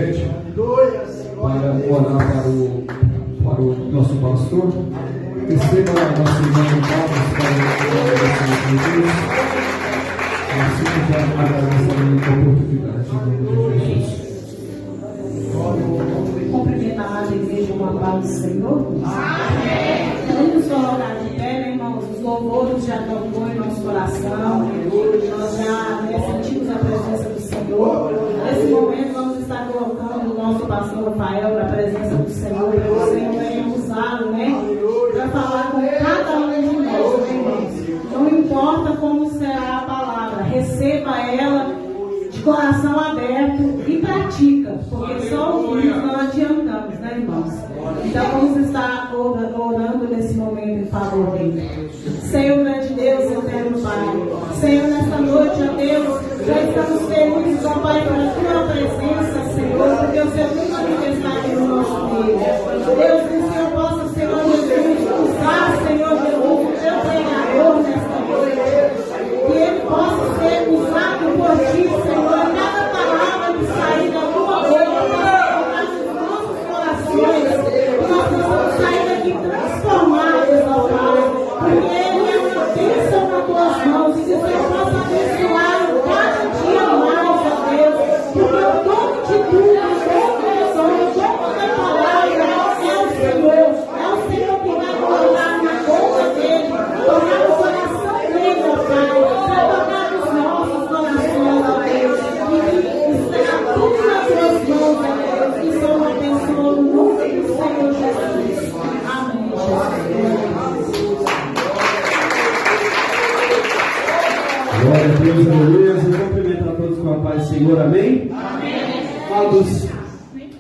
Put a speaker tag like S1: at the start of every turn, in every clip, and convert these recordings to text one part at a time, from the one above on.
S1: Elizabeth para orar para o nosso pastor. Receba a nossa irmã em palmas para o Deus. Assim já agradecemos a oportunidade em nome de Jesus.
S2: Cumprimentar a igreja com a paz do Senhor. Amém. Vamos colocar de pé, né, irmãos? Os louvores já tocou em nosso coração. Nós já sentimos a presença do Senhor. Nesse momento, vamos estar colocando o nosso pastor Rafael para a presença do Senhor. Para que o Senhor venha usá-lo, né? Para falar com cada um de nós, né, irmãos? Não importa como será a palavra, receba ela de coração aberto e pratica, porque só ouvir não adiantamos, né, irmãos? Então vamos estar orando nesse momento em favor dele. Senhor, grande Deus, eterno Pai, Senhor, nesta noite, ó Deus, já estamos felizes, ó Pai, pela tua presença, Senhor, porque o Senhor tem manifestado aqui no nosso meio. Deus, que o Senhor possa, Senhor Jesus, usar, Senhor Jesus, o teu pregador nesta noite, que ele possa ser usado por ti, Senhor, cada palavra que sair da tua boca, para nos nossos corações, que nós possamos sair daqui transformados, ó Pai, porque ele é uma bênção nas tuas mãos, e que o Senhor possa abençoá-lo cada dia mais, ó Deus, porque o dono de tudo, o dono da palavra é o Senhor que vai colocar na boca dele, tocar no coração dele, ó Pai, vai tocar nos nossos corações, ó Deus, e está tudo nas tuas mãos, ó Deus, que só uma pessoa no nome do Senhor Jesus. Amém, Jesus.
S1: Glória a Deus, aleluia. Eu cumprimento a todos com a paz do Senhor, amém?
S2: Amém.
S1: Amados,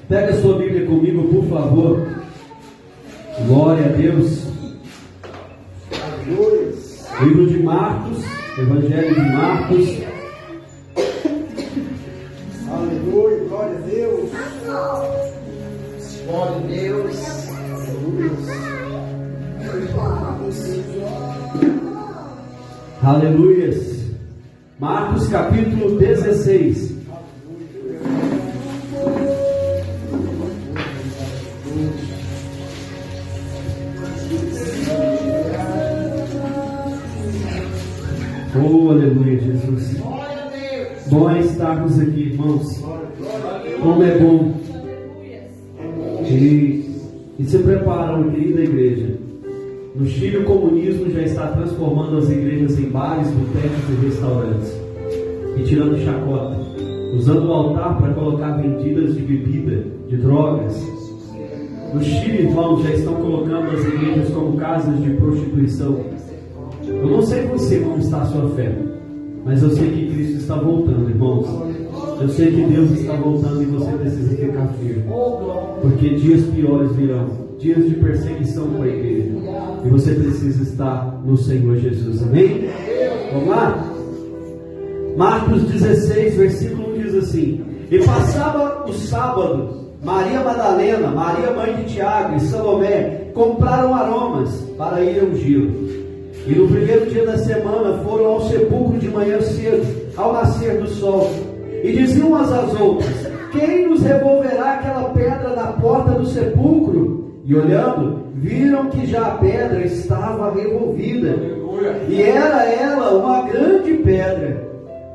S1: pega a sua Bíblia comigo, por favor. Glória a Deus. Livro de Marcos, Evangelho de Marcos.
S3: Aleluia, glória a Deus. Glória a Deus.
S1: Aleluias. Marcos capítulo 16. Oh, aleluia, Jesus. Bom é estarmos aqui, irmãos. Como é bom. E se preparam, querida igreja. No Chile, o comunismo já está transformando as igrejas em bares, botecos e restaurantes, e tirando chacota, usando o altar para colocar vendidas de bebida, de drogas. No Chile, irmãos, já estão colocando as igrejas como casas de prostituição. Eu não sei você como está a sua fé, mas eu sei que Cristo está voltando, irmãos. Eu sei que Deus está voltando e você precisa ficar firme, porque dias piores virão, dias de perseguição para a igreja, e você precisa estar no Senhor Jesus, amém? Vamos lá? Marcos 16, versículo 1 diz assim: E passava o sábado, Maria Madalena, Maria mãe de Tiago e Salomé compraram aromas para ir ungí-lo. E no primeiro dia da semana foram ao sepulcro de manhã cedo, ao nascer do sol, e diziam umas às outras: Quem nos removerá aquela pedra da porta do sepulcro? E olhando, viram que já a pedra estava removida, e era ela uma grande pedra.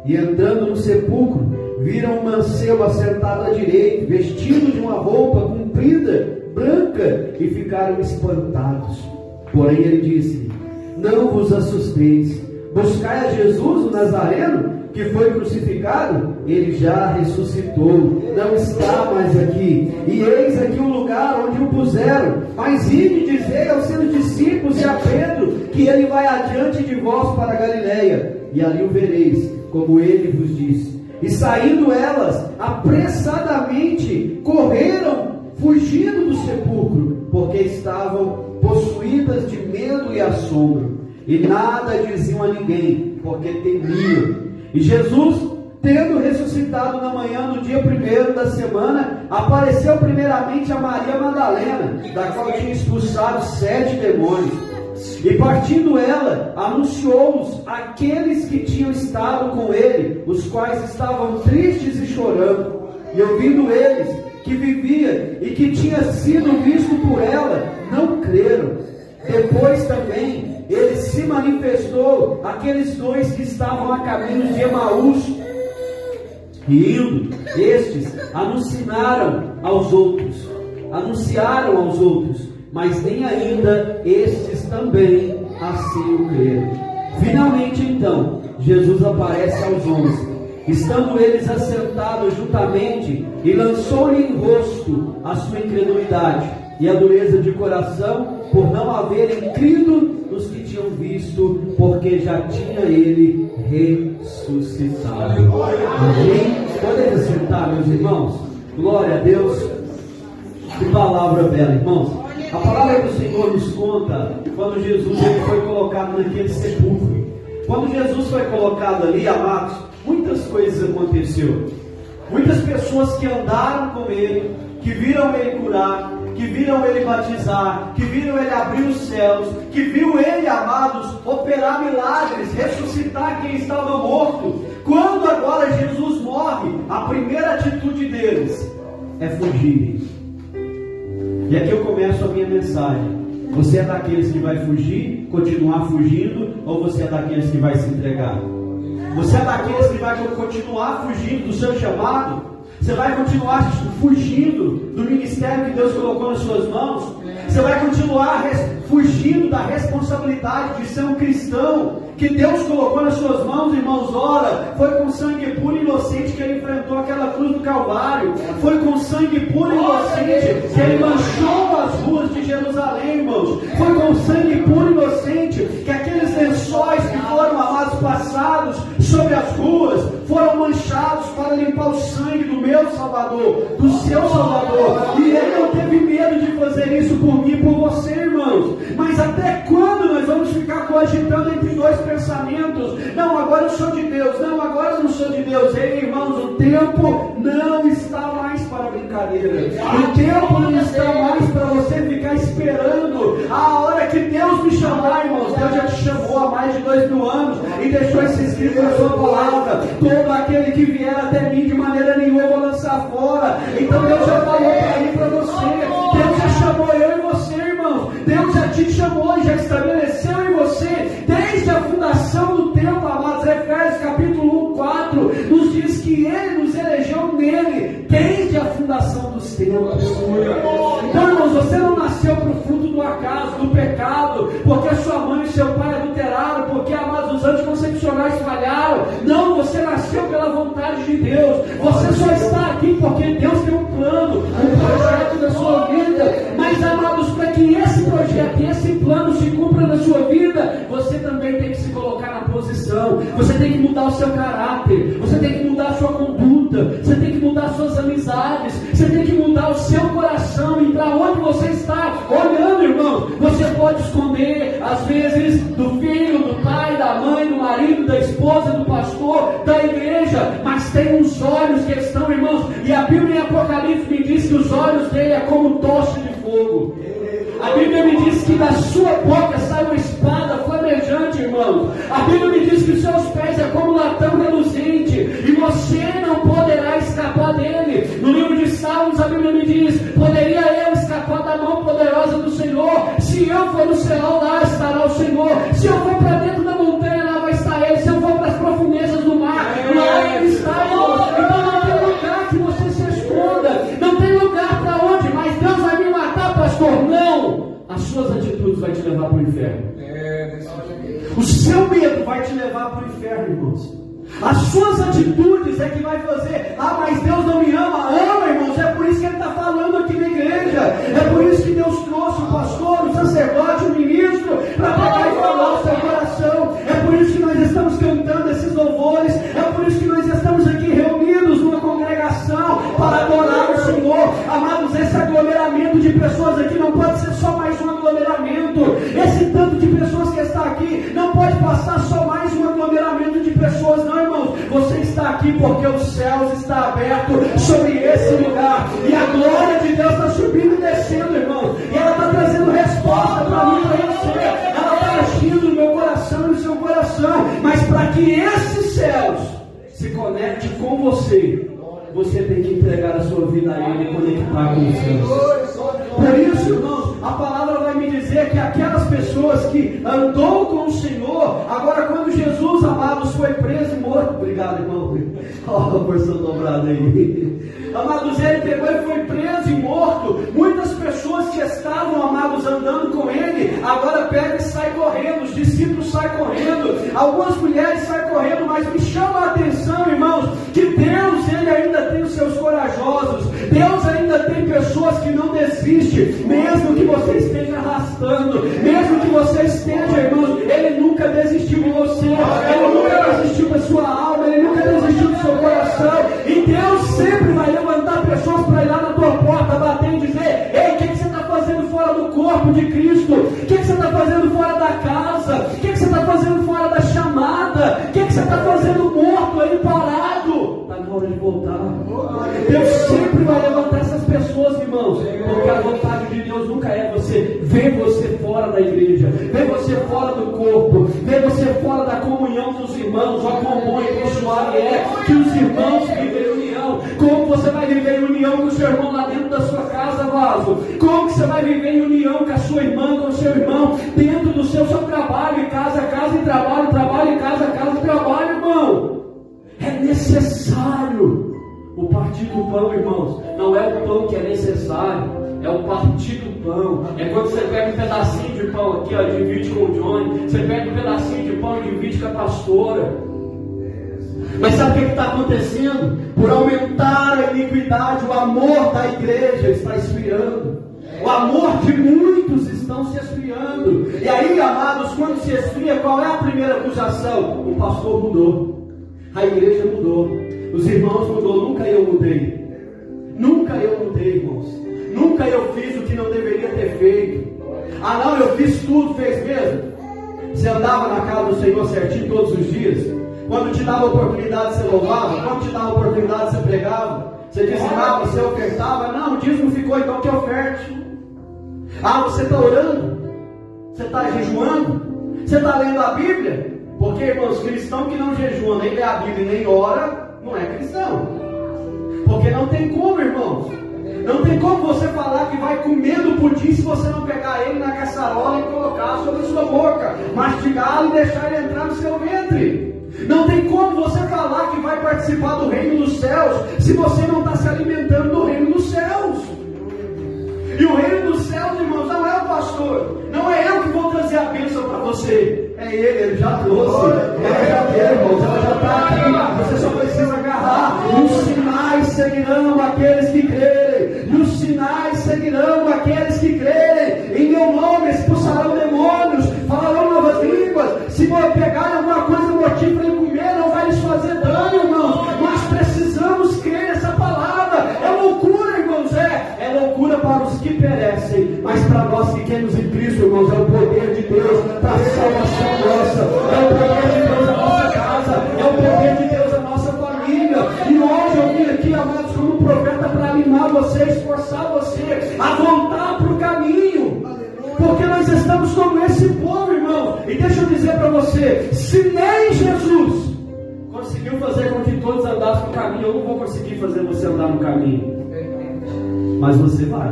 S1: E entrando no sepulcro, viram um mancebo assentado à direita, vestido de uma roupa comprida, branca, e ficaram espantados. Porém ele disse: Não vos assusteis, buscai a Jesus o Nazareno, que foi crucificado. Ele já ressuscitou, não está mais aqui, e eis aqui o lugar onde o puseram. Mas ide e dizei aos seus discípulos e a Pedro que ele vai adiante de vós para a Galileia, e ali o vereis, como ele vos disse. E saindo elas, apressadamente correram, fugindo do sepulcro, porque estavam possuídas de medo e assombro, e nada diziam a ninguém, porque temiam. E Jesus, tendo ressuscitado na manhã do dia primeiro da semana, apareceu primeiramente a Maria Madalena, da qual tinha expulsado 7 demônios. E partindo ela, anunciou-os àqueles que tinham estado com ele, os quais estavam tristes e chorando. E ouvindo eles, que vivia e que tinha sido visto por ela, não creram. Depois também ele se manifestou àqueles dois que estavam a caminho de Emaús, e indo, estes anunciaram aos outros, mas nem ainda estes também assim o creram. Finalmente então, Jesus aparece aos 11, estando eles assentados juntamente, e lançou-lhe em rosto a sua incredulidade e a dureza de coração, por não haverem crido nos que tinham visto, porque já tinha ele ressuscitado. Amém? Podem sentar, meus irmãos? Glória a Deus. Que palavra bela, irmãos. A palavra do Senhor nos conta quando Jesus ele foi colocado naquele sepulcro. Quando Jesus foi colocado ali, amados, muitas coisas aconteceram. Muitas pessoas que andaram com ele, que viram ele curar, que viram ele batizar, que viram ele abrir os céus, que viu ele, amados, operar milagres, ressuscitar quem estava morto. Quando agora Jesus morre, a primeira atitude deles é fugirem. E aqui eu começo a minha mensagem. Você é daqueles que vai fugir, continuar fugindo, ou você é daqueles que vai se entregar? Você é daqueles que vai continuar fugindo do seu chamado? Você vai continuar fugindo do ministério que Deus colocou nas suas mãos? Você vai continuar fugindo da responsabilidade de ser um cristão que Deus colocou nas suas mãos, irmãos? Ora, foi com sangue puro e inocente que ele enfrentou aquela cruz do Calvário. Foi com sangue puro e inocente que ele manchou as ruas de Jerusalém, irmãos. Foi com sangue puro e inocente que aqueles lençóis que foram, amados, passados sobre as ruas foram manchados para limpar o sangue do meu Salvador, do seu Salvador. E ele não teve medo de fazer isso por mim e por você, irmãos. Mas até quando nós vamos ficar cogitando entre dois pensamentos? Não, agora eu sou de Deus. Não, agora eu não sou de Deus. Ei, irmãos, o tempo não está mais para brincadeira. O tempo não está mais para você ficar esperando a hora que Deus me chamar, irmãos. Deus já te chamou há mais de 2000 anos e deixou isso escrito na sua palavra. Todo aquele que vier até mim, de maneira nenhuma eu vou lançar fora. Então Deus já falou para mim, para você. Deus já chamou eu e você, irmão. Deus já te chamou e já estabeleceu em você desde a fundação do tempo, amados. Efésios capítulo 1, 4 nos diz que ele nos elegeu nele desde a fundação dos tempos. Então, irmãos, você não nasceu para o fruto do acaso, do pecado, porque sua mãe e seu pai adulteraram, porque, amados, os anticoncepcionais falharam. Não, você nasceu pela vontade de Deus. Você só está aqui porque Deus tem um plano, um projeto da sua vida. Mas, amados, para que esse projeto e esse plano se cumpra na sua vida, você também tem que se colocar na posição. Você tem que mudar o seu caráter, você tem que mudar a sua conduta, você tem que mudar as suas amizades, você tem que mudar o seu coração. E para onde você está olhando, irmão, você pode esconder, às vezes, do filho, do pai, da mãe, do marido, da esposa, do pastor, da igreja, mas tem uns olhos que estão, irmãos, e a Bíblia em Apocalipse me diz que os olhos dele é como tocha de fogo. A Bíblia me diz que da sua boca sai uma espada flamejante, irmão. A Bíblia me diz que os seus pés é como latão reluzente, e você não poderá escapar dele. No livro de Salmos a Bíblia me diz: poderia eu escapar da mão poderosa do Senhor? Se eu for no céu, lá estará o Senhor. Se eu for para dentro da montanha, lá vai estar ele. Se eu for para as profundezas do mar, lá ele está, irmão. Então não tem lugar que você se esconda, não tem lugar para onde. Mas Deus vai me matar, pastor? Não! As suas atitudes vão te levar para o inferno. O seu medo vai te levar para o inferno, irmãos. As suas atitudes é que vai fazer: ah, mas Deus não me ama. Ama, irmãos. É por isso que Ele está falando aqui na igreja. É por isso que Deus trouxe o pastor, o sacerdote, o ministro, para pegar e falar o seu coração. É por isso que nós estamos cantando esses louvores. É por isso que nós estamos aqui reunidos numa congregação para adorar o Senhor. Amados, esse aglomeramento de pessoas aqui não pode ser só mais um aglomeramento. Esse tanto de pessoas que está aqui não pode passar só mais um aglomeramento de pessoas, não, irmãos. Você está aqui porque os céus estão abertos sobre esse lugar, e a glória de Deus está subindo e descendo, irmãos, e ela está trazendo resposta para mim e para você. Ela está agindo no meu coração e no seu coração. Mas para que esses céus se conectem com você, você tem que entregar a sua vida a Ele, conectar juntar com os seus. Por isso, irmãos, a palavra vai me dizer que aquelas pessoas que andou com o Senhor, agora quando Jesus, amados, foi preso e morto, obrigado, irmão, olha a porção dobrada aí, amados, ele pegou e foi preso e morto. Muitas pessoas que estavam, amados, andando com ele, agora pega e sai correndo, os discípulos saem correndo, algumas mulheres saem correndo, mas me chama a atenção, irmãos, que Deus, ele ainda tem os seus corajosos, Deus ainda tem pessoas que não desistem, mesmo que você esteja arrastando, mesmo que você esteja, irmãos, ele nunca desistiu de você, ele nunca desistiu da sua alma, ele nunca desistiu do seu coração, e Deus sempre vai levantar pessoas para ir lá na tua porta, bater e dizer: ei, o que você está fazendo fora do corpo de Cristo? O que você está fazendo fora da casa? O que você está fazendo fora da chamada? O que você está fazendo morto aí, parado? Está na hora de voltar. Deus sempre vai levantar essas pessoas, irmãos, porque a vontade de Deus nunca é você ver você fora da igreja, ver você fora do corpo, ver você fora da comunhão dos irmãos. Ó, quão bom e quão suave é que os irmãos vivem em união. Como você vai viver em união com o seu irmão lá dentro da sua casa, vaso? Como que você vai viver em união com a sua irmã, com o seu irmão, dentro do seu trabalho, em casa e trabalho, trabalho e casa e trabalho, irmão? É necessário o partir do pão, irmãos. Não é o pão que é necessário, é o partir do pão. É quando você pega um pedacinho de pão aqui, ó, divide com o Johnny. Você pega um pedacinho de pão e divide com a pastora. Mas sabe o que está acontecendo? Por aumentar a iniquidade, o amor da igreja está esfriando. O amor de muitos estão se esfriando. E aí, amados, quando se esfria, qual é a primeira acusação? O pastor mudou, a igreja mudou, os irmãos mudou. Nunca eu mudei. Nunca eu mudei, irmãos. Nunca eu fiz o que não deveria ter feito. Ah não, eu fiz tudo, fez mesmo? Você andava na casa do Senhor certinho todos os dias? Quando te dava oportunidade você louvava? Quando te dava oportunidade você pregava? Você dizimava, você ofertava? Não, o dízimo ficou, então que oferte. Ah, você está orando? Você está jejuando? Você está lendo a Bíblia? Porque, irmãos, cristão que não jejua, nem lê a Bíblia, nem ora, não é cristão. Porque não tem como, irmãos. Não tem como você falar que vai comendo o pudim se você não pegar ele na caçarola e colocar sobre a sua boca, mastigá-lo e deixar ele entrar no seu ventre. Não tem como você falar que vai participar do reino dos céus se você não está se alimentando do reino dos céus. E o reino dos céus, irmãos, não é o pastor, não é eu que vou trazer a bênção para você, é ele já trouxe, ela já deu, irmãos, ela já está aqui, você só precisa agarrar. E os sinais seguirão aqueles que crerem, e os sinais seguirão aqueles que crerem, em meu nome expulsarão demônios, falarão novas línguas, se for pegar alguma coisa, motivo para ele comer, não vai lhes fazer dano, irmãos. Nós precisamos crer nessa palavra. É loucura, irmãos, é loucura para os que perecem, mas para nós que cremos em Cristo, irmãos, é o poder de Deus para a salvação nossa, é o poder de Deus na nossa casa, é o poder de Deus na nossa família. E hoje eu vim aqui, amados, como um profeta, para animar você, esforçar você a voltar para o caminho, porque nós estamos como esse povo, irmão. E deixa eu dizer para você, se nem Jesus conseguiu fazer com que todos andassem no caminho, eu não vou conseguir fazer você andar no caminho, mas você vai.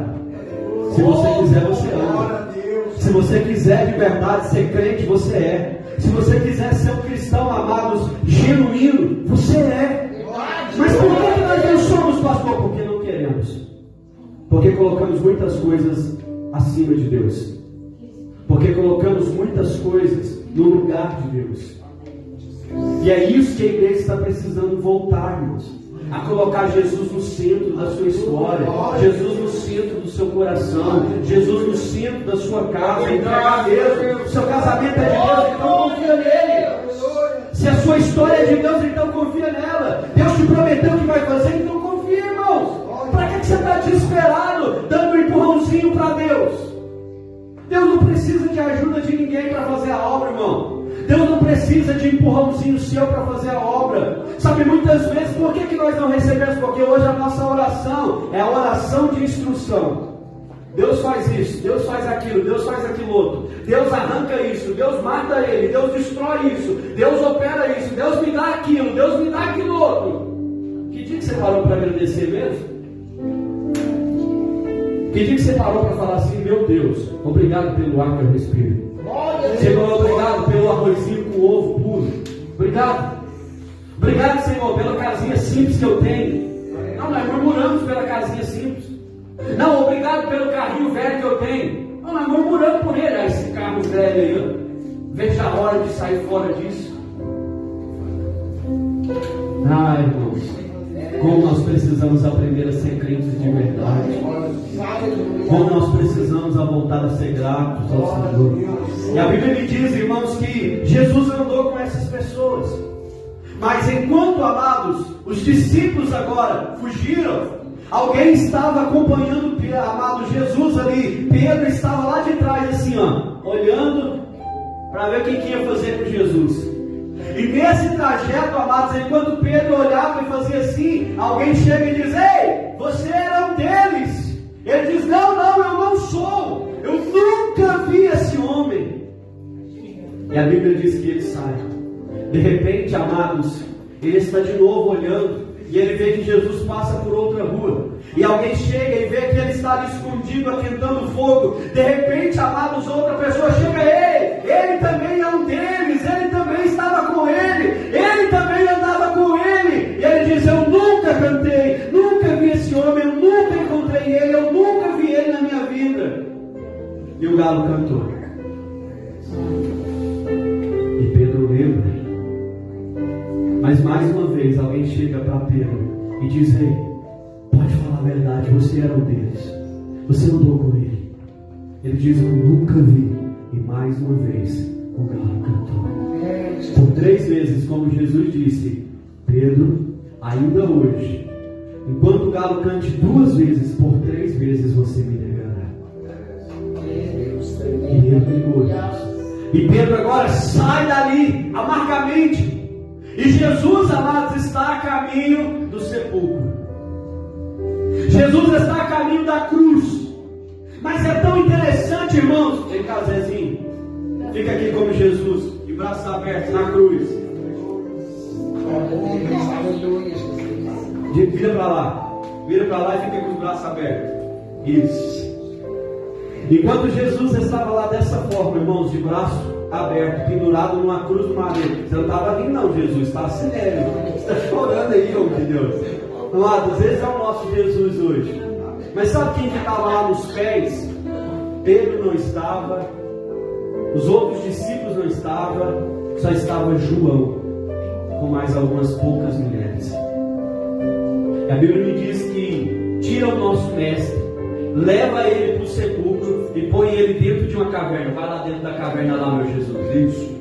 S1: Se você quiser, você anda. Se você quiser de verdade ser crente, você é. Se você quiser ser um cristão, amados, genuíno, você é. Mas por que nós não somos, pastor? Porque não queremos. Porque colocamos muitas coisas acima de Deus. Porque colocamos muitas coisas no lugar de Deus. E é isso que a igreja está precisando voltar, irmãos. A colocar Jesus no centro da sua história, Jesus no centro do seu coração, Jesus no centro da sua casa, entregar a Deus. O seu casamento é de Deus, então confia nele. Se a sua história é de Deus, então confia nela. Deus te prometeu que vai fazer, então confia, irmãos. Para que você está desesperado, dando um empurrãozinho para Deus? Deus não precisa de ajuda de ninguém para fazer a obra, irmão. Deus não precisa de empurrãozinho seu para fazer a obra. Sabe, muitas vezes, por que nós não recebemos? Porque hoje a nossa oração é a oração de instrução. Deus faz isso, Deus faz aquilo, Deus faz aquilo outro. Deus arranca isso, Deus mata ele, Deus destrói isso, Deus opera isso, Deus me dá aquilo, Deus me dá aquilo outro. Que dia que você parou para agradecer mesmo? Que dia que você parou para falar assim: meu Deus, obrigado pelo ar que eu respiro. Senhor, obrigado pelo arrozinho com ovo puro. Obrigado. Obrigado, Senhor, pela casinha simples que eu tenho. Não, nós murmuramos pela casinha simples. Não, obrigado pelo carrinho velho que eu tenho. Não, nós murmuramos por ele. Esse carro velho aí, ó. Veja a hora de sair fora disso. Ai, irmãos, como nós precisamos aprender a ser crentes de verdade. Como nós precisamos voltar a ser gratos ao Senhor. E a Bíblia me diz, irmãos, que Jesus andou com essas pessoas. Mas enquanto, amados, os discípulos agora fugiram, alguém estava acompanhando, amado Jesus ali. Pedro estava lá de trás assim, ó, olhando para ver o que ia fazer com Jesus. E nesse trajeto, amados, enquanto Pedro olhava e fazia assim, alguém chega e diz: ei, você era um deles. Ele diz: não, eu não sou. Eu nunca vi esse homem. E a Bíblia diz que ele sai. De repente, amados, ele está de novo olhando e ele vê que Jesus passa por outra rua. E alguém chega e vê que ele está ali escondido, aquentando fogo. De repente, amados, outra pessoa chega: ei, ele também é um deles, ele também estava com ele também andava com ele. E ele diz: eu nunca cantei, nunca vi esse homem, eu nunca encontrei ele, eu nunca vi ele na minha vida. E o galo cantou. E Pedro lembra. Mas mais uma vez alguém chega para Pedro e diz: ei, pode falar a verdade, você era um deles, você andou com ele. Ele diz: eu nunca vi. E mais uma vez o galo cantou. Por 3 vezes, como Jesus disse: Pedro, ainda hoje, enquanto o galo cante 2 vezes, por 3 vezes você me negará. E ele negou isso. E Pedro agora sai dali amargamente. E Jesus, amados, está a caminho do sepulcro. Jesus está a caminho da cruz. Mas é tão interessante, irmãos. Vem cá, Zezinho. Fica aqui como Jesus, de braços abertos na cruz. Vira para lá. Vira para lá e fica com os braços abertos. Isso. Enquanto Jesus estava lá dessa forma, irmãos, de braço aberto, pendurado numa cruz do madeiro. Você não estava vindo não, Jesus. Está sério. Você está chorando aí, homem de Deus. Amados, esse é o nosso Jesus hoje. Mas sabe quem estava lá nos pés? Pedro não estava. Os outros discípulos não estavam. Só estava João, com mais algumas poucas mulheres. E a Bíblia me diz que tira o nosso mestre, leva ele para o sepulcro e põe ele dentro de uma caverna. Vai lá dentro da caverna lá, meu Jesus. Isso.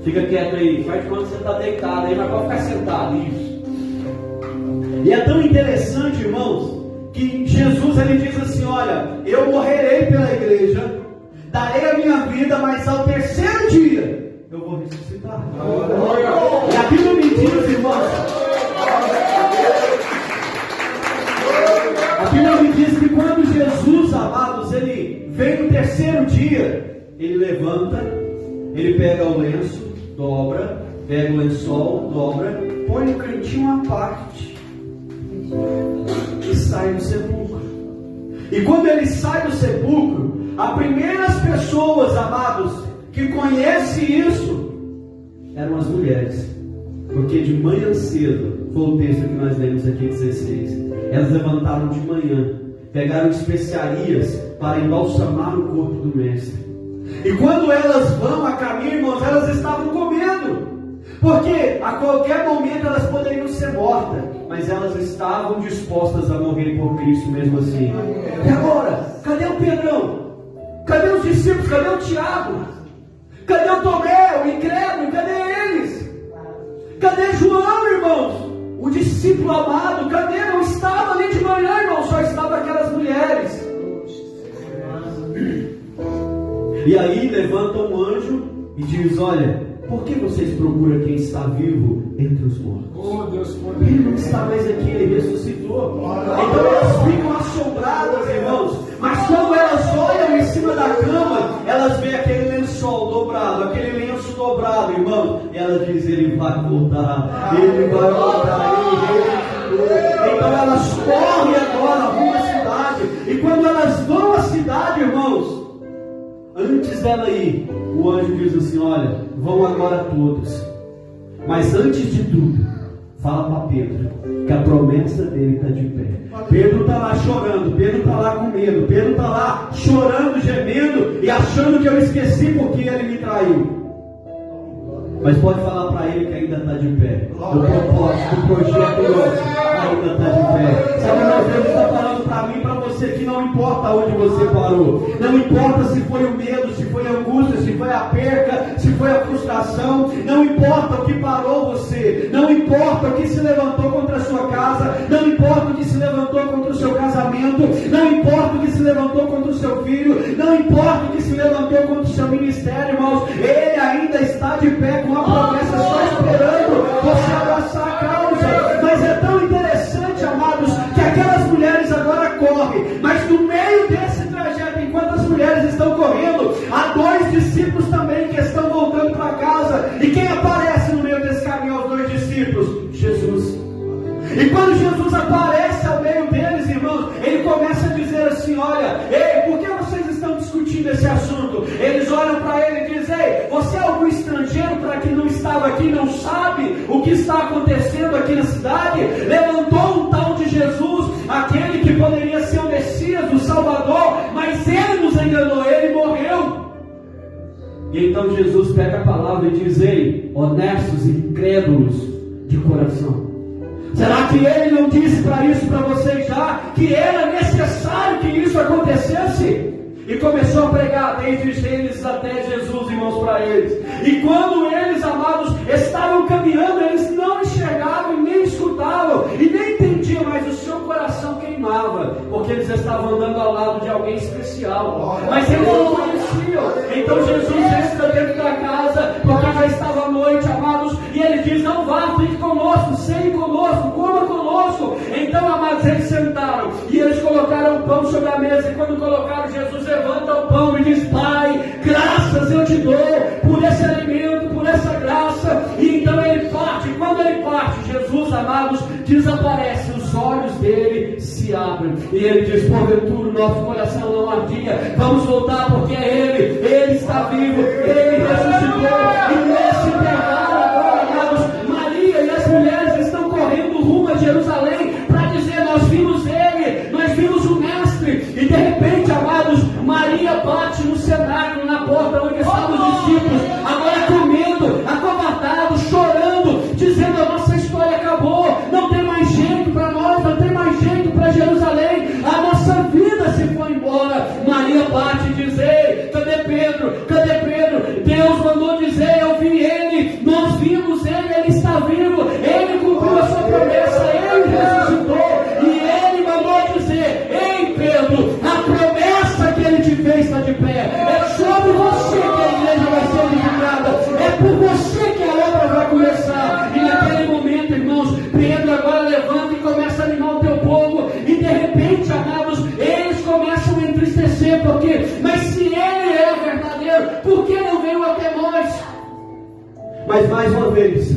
S1: Fica quieto aí. Faz de conta que você está deitado aí, mas pode ficar sentado. Isso. E é tão interessante, irmãos, que Jesus ele diz assim: olha, eu morrerei pela igreja, darei a minha vida, mas ao 3º dia eu vou ressuscitar. E a Bíblia me diz, irmãos, a Bíblia me diz que quando Jesus, amados, ele vem no 3º dia, ele levanta, ele pega o lenço, dobra, pega o lençol, dobra, põe no cantinho à parte e sai do sepulcro. E quando ele sai do sepulcro, as primeiras pessoas, amados, que conhecem isso eram as mulheres. Porque de manhã cedo, foi o texto que nós lemos aqui, 16. Elas levantaram de manhã, pegaram especiarias para embalsamar o corpo do mestre. E quando elas vão a caminho, irmãos, elas estavam comendo. Porque a qualquer momento elas poderiam ser mortas, mas elas estavam dispostas a morrer por Cristo mesmo assim. E agora? Cadê o Pedrão? Cadê os discípulos? Cadê o Tiago? Cadê o Tomé, o incrédulo? Cadê eles? Cadê João, irmãos? O discípulo amado, cadê? Não estava ali de manhã, irmão, só estavam aquelas mulheres. E aí levanta um anjo e diz: olha, por que vocês procuram quem está vivo entre os mortos? Ele não está mais aqui, ele ressuscitou. Então elas ficam assombradas, irmãos. Mas quando elas olham em cima da cama, elas veem aquele lençol dobrado, aquele lenço dobrado, irmão. E ela diz: ele vai voltar, ele vai voltar, ele ressuscitou. Então elas correm agora rumo à cidade. E quando elas vão à cidade, irmãos, antes dela ir, o anjo diz assim: olha, vão agora todos, mas antes de tudo, fala para Pedro que a promessa dele está de pé. Pedro está lá chorando, Pedro está lá com medo, Pedro está lá chorando, gemendo e achando que eu esqueci porque ele me traiu. Mas pode falar para ele que ainda está de pé. O propósito, o projeto ainda está de pé. Sabe, mas Deus está falando para mim e para você que não importa onde você parou. Não importa se foi o medo, se foi a angústia, se foi a perca, se foi a frustração. Não importa o que parou você. Não importa o que se levantou contra a sua casa. Não importa o que se levantou contra o seu casamento. Não importa o que se levantou contra o seu filho. Não importa o que se levantou contra o seu ministério, irmãos. Ele ainda está de pé com a promessa, só esperando você abraçar a causa. Mas é tão interessante, amados, que aquelas mulheres agora correm, mas no meio desse trajeto, enquanto as mulheres estão correndo, há 2 discípulos também que estão voltando para casa. E quem aparece no meio desse caminho aos 2 discípulos? Jesus. E quando Jesus aparece ao meio deles, irmãos, ele começa a dizer assim: olha, ei, por que vocês estão discutindo esse assunto? Eles olham para ele e dizem: ei, você é algum estrangeiro para quem não estava aqui, não sabe o que está acontecendo aqui na cidade? Levantou um tal de Jesus, aquele que poderia ser o Messias, o Salvador, mas ele nos enganou, ele morreu. E então Jesus pega a palavra e diz: ei, honestos e incrédulos de coração, será que ele não disse para isso para vocês já, que era necessário que isso acontecesse? E começou a pregar desde eles até Jesus, irmãos, para eles. E quando eles, amados, estavam caminhando, eles não enxergavam e nem escutavam e nem entendiam, mas o seu coração queimava, porque eles estavam andando ao lado de alguém especial, mas eles não conheciam. Então Jesus entra dentro da casa, porque já estava à noite, amados, e ele diz: não vá, fique conosco, ceie conosco, coma conosco. Então, amados, eles sentaram e eles colocaram o pão sobre a mesa. E quando colocaram, Jesus levanta o pão e diz: Pai, graças eu te dou por esse alimento, por essa graça. E então ele parte. Quando ele parte, Jesus, amados, desaparece, os olhos dele se abrem e ele diz: porventura o nosso coração não ardia, vamos voltar, porque é ele está vivo, ele ressuscitou. E nesse intervalo agora, amados, Maria e as mulheres estão correndo rumo a Jerusalém para dizer: nós vimos ele, nós vimos o mestre. E de repente, amados, Maria bate no cenário, na porta onde estavam os discípulos, agora comendo, acovardados, chorando, dizendo: a nossa história acabou, não tem mais jeito para nós, não tem mais jeito para Jerusalém, a nossa vida se foi embora. Maria bate e diz: ei, cadê Pedro? Cadê Pedro? Deus mandou dizer: eu vi ele, nós vimos ele, ele está vivo, ele cumpriu a sua promessa, ele ressuscitou. E ele mandou dizer: ei Pedro, a promessa que ele te fez está de pé, é sobre você que a igreja vai ser edificada, é por você que a obra vai começar. E naquele momento, irmãos, Pedro agora levanta e começa a animar o teu povo, e de repente, amados, eles começam a entristecer, porque, mas se ele é verdadeiro, por que não veio até nós? Mas mais uma vez,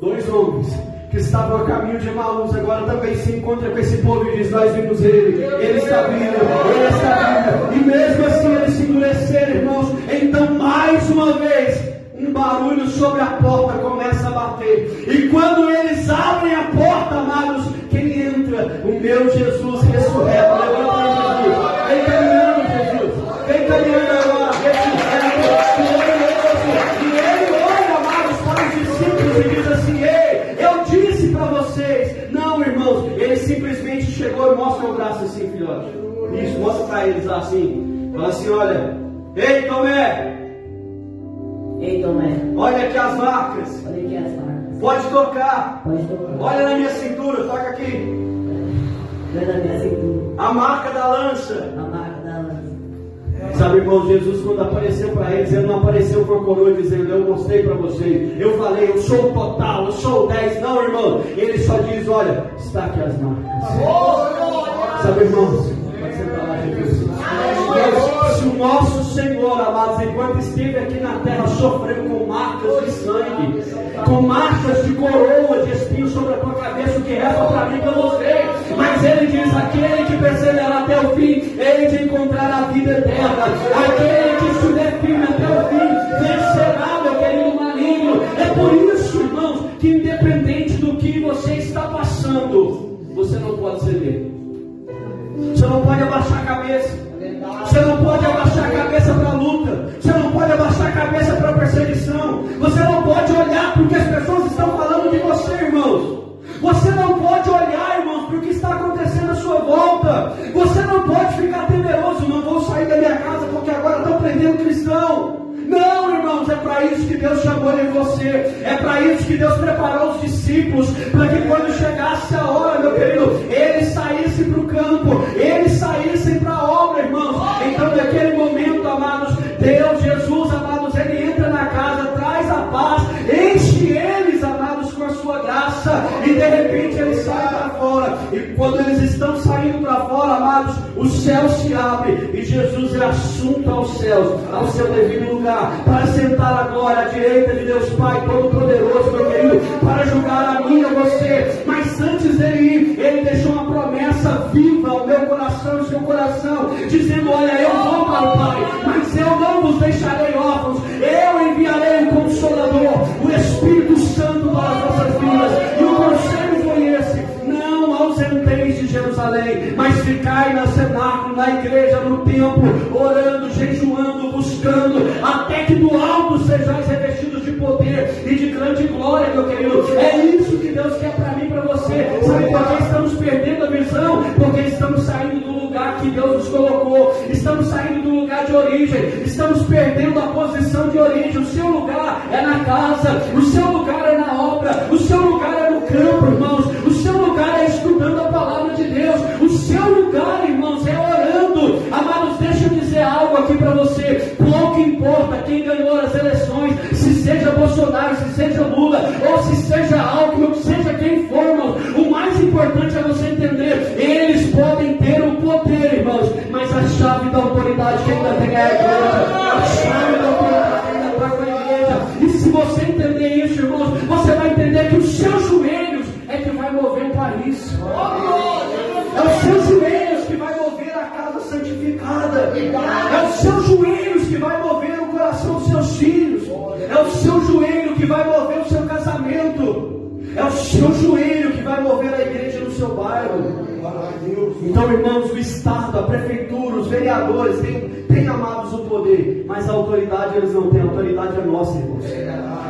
S1: 2 homens que estavam a caminho de Emaús agora também se encontram com esse povo e diz: nós vimos ele está vivo, ele está vivo. E mesmo assim eles se endureceram, irmãos. Então mais uma vez um barulho sobre a porta começa a bater, e quando eles abrem a porta, amados, quem entra? O meu Jesus ressurreto. Levanta aí, Jesus, vem caminhando, Jesus, vem caminhando agora, ressurreto, glorioso. E ele olha, amados, para os discípulos e diz assim: ei, eu disse para vocês. Não, irmãos, ele simplesmente chegou e mostra o braço assim: filhote, isso, mostra para eles assim, fala assim: olha, ei Tomé,
S2: Ei, Tomé,
S1: olha aqui as marcas,
S2: olha aqui as marcas.
S1: Pode tocar.
S2: Pode tocar.
S1: Olha na minha cintura, toca aqui.
S2: Olha na minha cintura.
S1: A marca da lança.
S2: A marca da lança.
S1: Sabe, irmão, Jesus, quando apareceu para eles, ele não apareceu com a coroa dizendo: eu mostrei para vocês, eu falei, eu sou o total, eu sou o 10. Não, irmão, ele só diz: olha, está aqui as marcas. Sabe, irmãos, pode sentar lá, Jesus. Se o nosso Senhor, amados, enquanto esteve aqui na terra, sofreu com marcas de sangue, com marcas de coroa de espinhos sobre a tua cabeça, o que resta para mim, para você. Mas ele diz: aquele que perseverar até o fim, encontrar a vida eterna. Aquele que estiver firme até o fim vencerá, meu querido maligno. É por isso, irmãos, que independente do que você está passando, você não pode ceder. Você não pode abaixar a cabeça. Você não pode abaixar a cabeça para a luta. Você não pode abaixar a cabeça para a perseguição. Você não pode olhar para o que as pessoas estão falando de você, irmãos. Você não pode olhar, irmãos, para o que está acontecendo à sua volta. Você não pode ficar temeroso. Não vou sair da minha casa porque agora estão prendendo cristão. Não, irmãos, é para isso que Deus chamou ele em você. É para isso que Deus preparou os discípulos, para que quando chegasse a hora, meu querido, eles saíssem para o campo, eles saíssem para a obra, irmãos. Então, naquele momento, amados, Deus, Jesus, amados, ele entra na casa, traz a paz, enche eles, amados, com a sua graça, e de repente eles saem para fora. E quando eles estão saindo para fora, amados, o céu se abre e Jesus é assunto aos céus, ao seu devido lugar, para sentar agora à direita de Deus Pai Todo-Poderoso, meu querido, para julgar a mim e a você. Mas antes dele ir, ele deixou uma promessa viva ao meu coração e ao seu coração, dizendo: olha, eu vou para o Pai, mas eu não vos deixarei órfãos, eu enviarei o Consolador, o Espírito Santo para as vossas vidas. E o conselho foi esse: não ausenteis de Jerusalém, mas ficai na cenáculo, na igreja, no templo, orando, jejuando, buscando, até que do alto sejais revestidos de poder e de grande glória, meu querido. É isso que Deus quer para mim e para você. Sabe por que estamos perdendo a visão? Porque estamos saindo do lugar que Deus nos colocou, estamos saindo do lugar de origem, estamos perdendo a posição de origem. O seu lugar é na casa, o seu lugar é na obra, o seu lugar é no campo, irmãos, o seu lugar é estudando a palavra de Deus, o seu lugar, irmãos, é orando. Amados, deixa eu dizer algo aqui para você: pouco importa quem ganhou as eleições, se seja Bolsonaro, se seja Lula, ou se seja Alckmin, ou seja quem for, irmãos. O mais importante é você entender: eles podem ter o poder, irmãos, mas a chave da autoridade quem ainda tem é a igreja. A chave da autoridade ainda está com a igreja. E se você entender isso, irmãos, você vai entender que os seus joelhos é que vai mover o país. É os seus joelhos que vai mover a casa santificada. É os seus joelhos que vai mover o coração dos seus filhos. É o seu joelho que vai mover o seu casamento. É o seu joelho que vai mover a igreja no seu bairro. Então, irmãos, o Estado, a prefeitura, os vereadores têm, amados, o poder, mas a autoridade eles não têm. A autoridade é nossa, irmãos.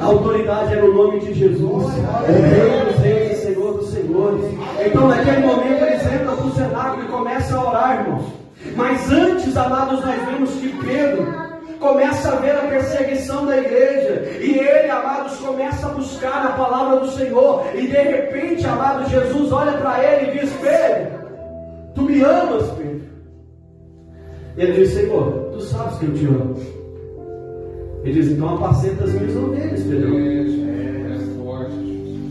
S1: A autoridade é no nome de Jesus, o Rei dos Reis, Senhor dos Senhores. Então, naquele momento, eles entram para o cenáculo e começam a orar, irmãos. Mas antes, amados, nós vemos que Pedro começa a ver a perseguição da igreja, e ele, amados, começa a buscar a palavra do Senhor, e de repente, amados, Jesus olha para ele e diz: Pedro, tu me amas, Pedro? Ele diz: Senhor, tu sabes que eu te amo. Ele diz: então apacenta as minhas ovelhas, Pedro.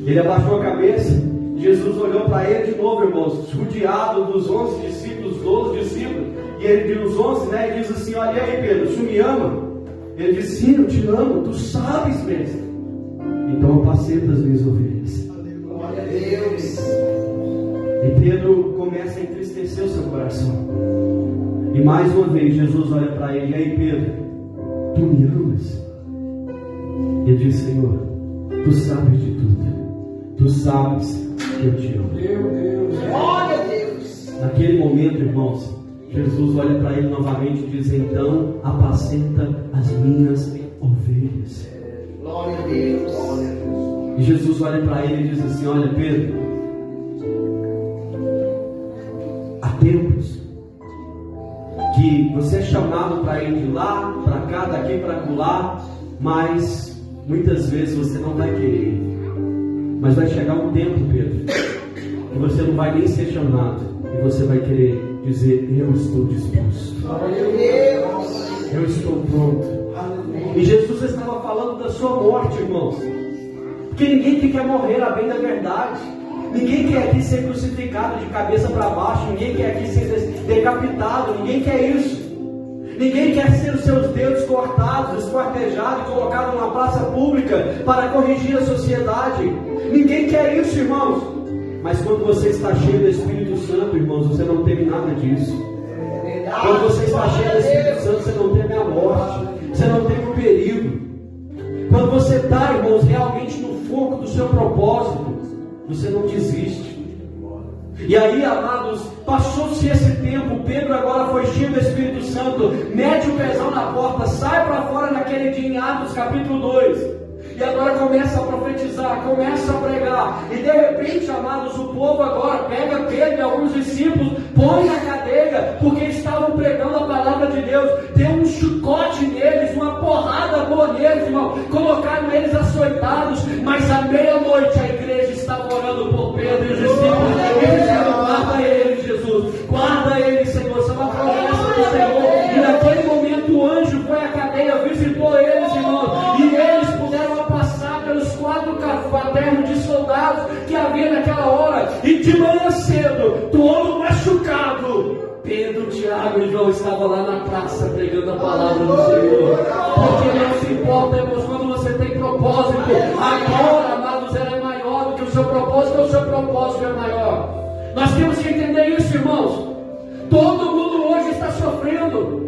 S1: Ele abaixou a cabeça, Jesus olhou para ele de novo, irmãos, rodeado dos 11 discípulos, 12 discípulos. E ele diz os 11, né? E diz assim: olha aí, Pedro, tu me ama? Ele diz: sim, eu te amo, tu sabes, mestre. Então apacenta as minhas ovelhas.
S3: Glória a Deus.
S1: E Pedro começa a entristecer o seu coração. E mais uma vez Jesus olha para ele: e aí, Pedro, tu me amas? Ele diz: Senhor, tu sabes de tudo. Tu sabes que eu te amo.
S3: Meu Deus. Glória a Deus.
S1: Naquele momento, irmãos, Jesus olha para ele novamente e diz: então apacenta as minhas ovelhas.
S3: Glória a Deus.
S1: E Jesus olha para ele e diz assim: olha, Pedro, há tempos que você é chamado para ir de lá, para cá, daqui para acolá, mas muitas vezes você não vai querer. Mas vai chegar um tempo, Pedro, que você não vai nem ser chamado, e você vai querer dizer: eu estou disposto, eu estou pronto. E Jesus estava falando da sua morte, irmãos, porque ninguém quer morrer a bem da verdade. Ninguém quer aqui ser crucificado de cabeça para baixo, ninguém quer aqui ser decapitado, ninguém quer isso. Ninguém quer ser os seus dedos cortados, esquartejados e colocados numa praça pública para corrigir a sociedade. Ninguém quer isso, irmãos. Mas quando você está cheio do Espírito Santo, irmãos, você não teme nada disso. Quando você está está cheio do Espírito Santo, você não teme a morte, você não teme o perigo. Quando você está, irmãos, realmente no foco do seu propósito, você não desiste. E aí, amados, passou-se esse tempo, Pedro agora foi cheio do Espírito Santo, mete o pezão na porta, sai para fora naquele dia em Atos capítulo 2. E agora começa a profetizar, começa a pregar. E de repente, amados, o povo agora pega Pedro e alguns discípulos, põe na cadeia, porque estavam pregando a palavra de Deus. Deu um chicote neles, uma porrada boa neles, irmão. Colocaram eles açoitados, mas à meia-noite a igreja estava orando por Pedro e os discípulos. E disseram: guarda ele, Jesus, guarda ele, Senhor. Isso é uma promessa do Senhor. E naquele momento o anjo foi à cadeia, visitou eles, irmãos, e eles puderam passar pelos 4 quaternos de soldados que havia naquela hora. E de manhã cedo, todo machucado, Pedro, Tiago e João estavam lá na praça pregando a palavra do Senhor. Porque não se importa, irmãos, quando você tem propósito. Agora, amados, ela é maior do que o seu propósito, ou o seu propósito é maior. Nós temos que entender isso, irmãos. Todo mundo hoje está sofrendo.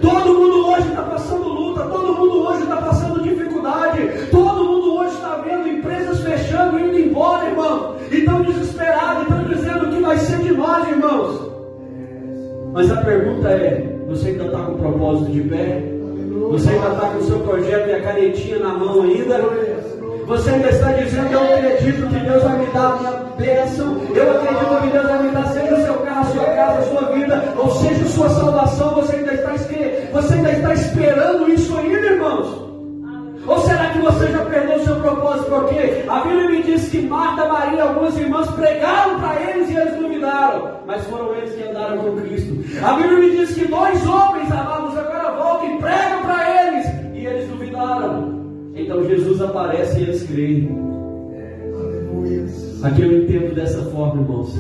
S1: Todo mundo hoje está passando luta. Todo mundo hoje está passando dificuldade. Todo mundo hoje está vendo empresas fechando, indo embora, irmão. E estão desesperados, estão dizendo o que vai ser de nós, irmãos. Mas a pergunta é: você ainda está com o propósito de pé? Você ainda está com o seu projeto e a canetinha na mão ainda? Você ainda está dizendo: eu acredito que Deus vai me dar a minha bênção, eu acredito que Deus vai me dar, seja o seu carro, a sua casa, a sua vida, ou seja a sua salvação. Você ainda está esperando isso ainda, irmãos? Ou será que você já perdeu o seu propósito? Porque a Bíblia me diz que Marta, Maria e algumas irmãs pregaram para eles e eles duvidaram, mas foram eles que andaram com Cristo. A Bíblia me diz que 2 homens, amados, agora voltam e pregam para eles e eles duvidaram. Então Jesus aparece e eles creem. Aqui eu entendo dessa forma, irmãos.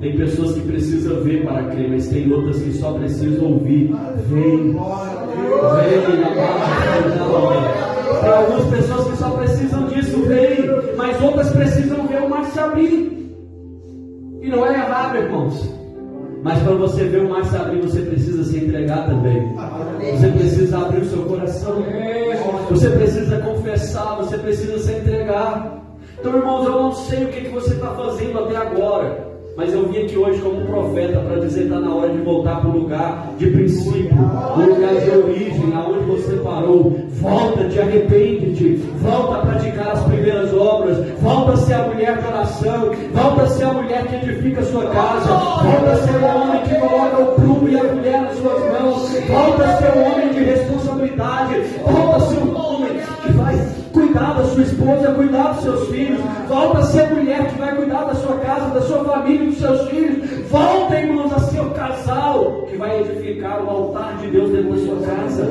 S1: Tem pessoas que precisam ver para crer, mas tem outras que só precisam ouvir. Vem, tem algumas pessoas que só precisam disso, vem, mas outras precisam ver o mar se abrir. E não é errado, irmãos. Mas para você ver o mar se abrir, você precisa se entregar também. Você precisa abrir o seu coração. Você precisa confessar, você precisa se entregar. Então, irmãos, eu não sei o que você está fazendo até agora, mas eu vim aqui hoje como um profeta para dizer: está na hora de voltar para o lugar de princípio, o lugar de origem, aonde você parou. Volta, te arrepende-te, volta a praticar as primeiras obras, volta a ser a mulher de oração, volta a ser a mulher que edifica a sua casa, volta a ser o homem que coloca o prumo e a mulher nas suas mãos, volta a ser o homem de responsabilidade, volta a ser o homem que vai cuidar da sua esposa, cuidar dos seus filhos, volta a ser a mulher que vai cuidar da sua casa, da sua família e dos seus filhos. Volta, irmãos, a ser o casal que vai edificar o altar de Deus dentro da sua casa.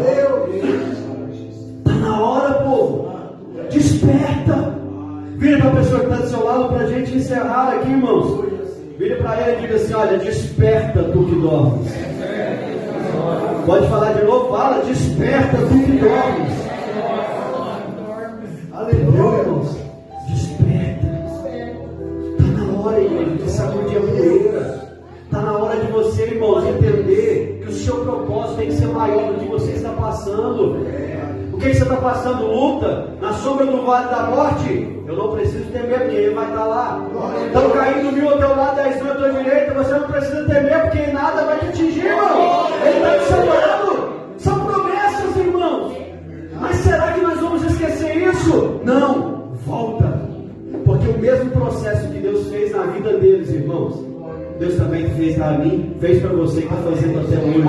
S1: Está na hora, povo. Desperta. Vira para a pessoa que está do seu lado para a gente encerrar aqui, irmãos. Vira para ela e diga assim: olha, desperta tu que dormes. Pode falar de novo? Fala, desperta tu que dormes. Aleluia, irmãos. Desperta. Está na hora, irmão, de sacudir a poeira. Está na hora de você, irmãos, entender que o seu propósito tem que ser maior do que você está passando. O que você está passando? Luta na sombra do vale da morte. Eu não preciso temer, porque Ele vai estar lá. Estão caindo 1000 ao teu lado, 10 mil à tua direita. Você não precisa temer, porque nada vai te atingir, irmão. Ele está te chamando. São promessas, irmãos. Mas será que nós vamos esquecer isso? Não. Volta. Porque o mesmo processo que Deus fez na vida deles, irmãos, Deus também fez para mim, fez para você, que está fazendo até hoje.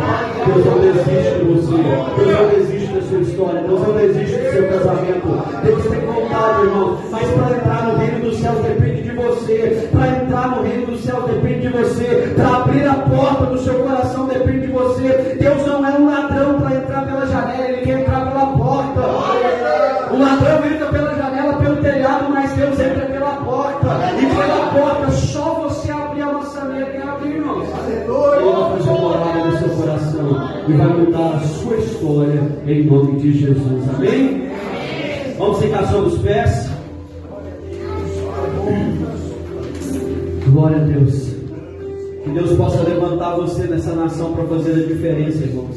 S1: Deus não desiste de você. Deus não desiste da sua história. Deus não desiste do seu casamento. Deus tem vontade, irmão. Mas para entrar no reino dos céus depende de você. Para entrar no reino dos céus depende de você. Para abrir a porta do seu coração depende de você. Deus não é um ladrão para entrar pela janela. Ele quer entrar pela porta. O ladrão entra pela janela, pelo telhado, mas Deus entra pela porta. E pela porta só você abrir a maçaneta e abrir, irmãos. Ele vai fazer morada no seu coração e vai mudar a sua história em nome de Jesus. Amém? Vamos ficar sobre os pés. Glória a Deus. Que Deus possa levantar você nessa nação para fazer a diferença, irmãos.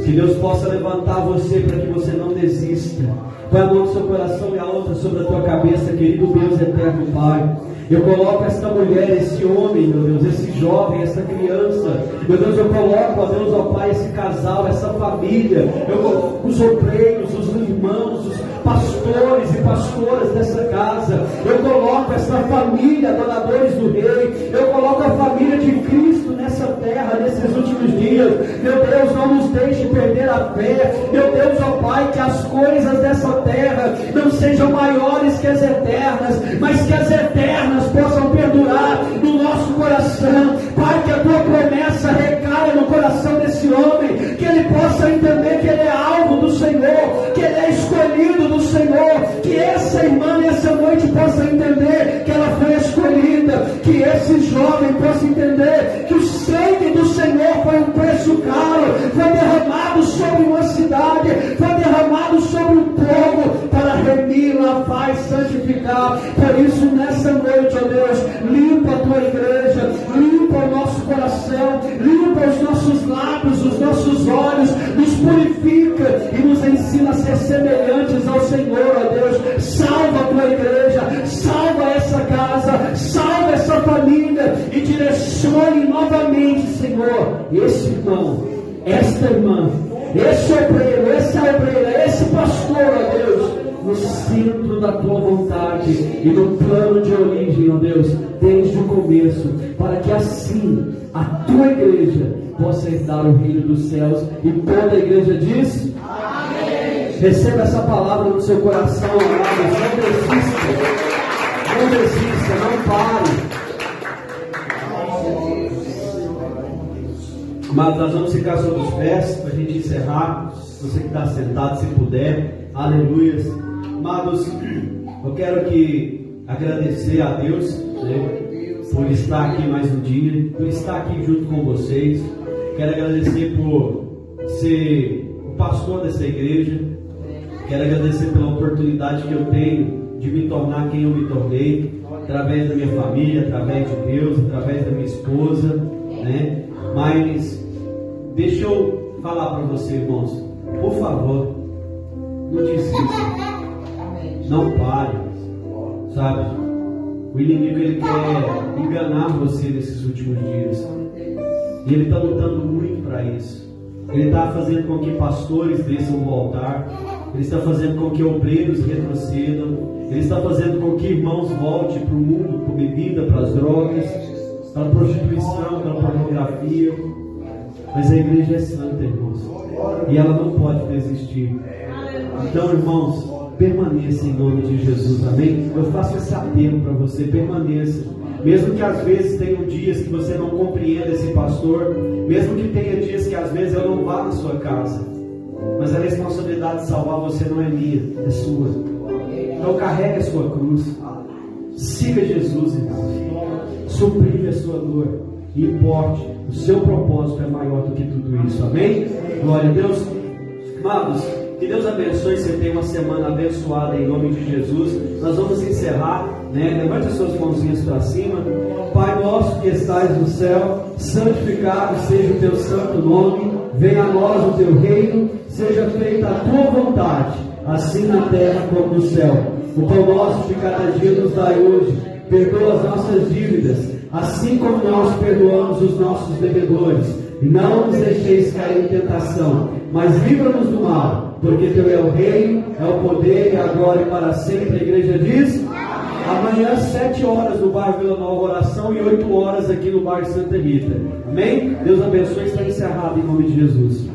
S1: Que Deus possa levantar você para que você não desista. Põe a mão no seu coração e a outra sobre a tua cabeça, querido Deus eterno Pai. Eu coloco esta mulher, esse homem, meu Deus, esse jovem, essa criança. Meu Deus, eu coloco, ó Deus, ó Pai, esse casal, essa família. Eu coloco os obreiros, os irmãos, os pastores e pastoras dessa casa. Eu coloco essa família, adoradores do Rei. Eu coloco a família de Cristo nessa terra, nesses últimos dias. Meu Deus, não nos deixe perder a fé. Meu Deus, ó Pai, que as coisas dessa terra não sejam maiores que as eternas, mas que as eternas possam perdurar no nosso coração. Pai, que a tua promessa recaia no coração desse homem, que ele possa entender que ele é alvo do Senhor, que ele é escolhido do Senhor, que essa irmã nessa noite possa entender que ela foi escolhida, que esse jovem possa entender que o sangue do Senhor foi um preço caro, foi derramado sobre uma cidade, foi derramado sobre um povo para remir, lavar e santificar. Por isso, nessa noite, ó Deus, limpa a tua igreja, limpa o nosso coração, limpa os nossos lábios, os nossos olhos, nos purifica e nos ensina a ser semelhantes ao Senhor, ó Deus. Salva a tua igreja, salva essa casa, salva essa família e direcione novamente, Senhor, esse irmão, esta irmã, esse obreiro, essa obreira, esse pastor, ó Deus, no centro da tua vontade e no plano de origem, ó Deus, desde o começo, para que assim a tua igreja possa herdar o reino dos céus. E toda a igreja diz: amém. Receba essa palavra no seu coração, amados. Não desista, não pare. Mas nós vamos ficar sobre os pés para a gente encerrar. Você que está sentado, se puder, aleluia. Amados, eu quero agradecer a Deus, né, por estar aqui mais um dia, por estar aqui junto com vocês. Quero agradecer por ser o pastor dessa igreja. Quero agradecer pela oportunidade que eu tenho de me tornar quem eu me tornei, através da minha família, através de Deus, através da minha esposa, né? Mas deixa eu falar para você, irmãos, por favor, não desista. Não pare, sabe? O inimigo, ele quer enganar você nesses últimos dias. E ele está lutando muito para isso. Ele está fazendo com que pastores desçam do altar. Ele está fazendo com que obreiros retrocedam. Ele está fazendo com que irmãos voltem para o mundo, para bebida, para as drogas, para a prostituição, para a pornografia. Mas a igreja é santa, irmãos. E ela não pode desistir. Então, irmãos, permaneça em nome de Jesus, amém? Eu faço esse apelo para você, permaneça. Mesmo que às vezes tenham dias que você não compreenda esse pastor, mesmo que tenha dias que às vezes eu não vá na sua casa, mas a responsabilidade de salvar você não é minha, é sua. Então carregue a sua cruz, siga Jesus, irmão, suprime a sua dor, e importe, o seu propósito é maior do que tudo isso, amém? Glória a Deus. Amados, que Deus abençoe, você tenha uma semana abençoada em nome de Jesus. Nós vamos encerrar, né? Levante as suas mãozinhas para cima. Pai nosso que estais no céu, santificado seja o teu santo nome, venha a nós o teu reino, seja feita a tua vontade, assim na terra como no céu. O pão nosso de cada dia nos dai hoje, perdoa as nossas dívidas, assim como nós perdoamos os nossos devedores, e não nos deixeis cair em tentação, mas livra-nos do mal, porque teu é o reino, é o poder e a glória para sempre. A igreja diz: amanhã às 7 horas no bairro Vila Nova oração e 8 horas aqui no bairro Santa Rita. Amém? Deus abençoe. Está encerrado em nome de Jesus.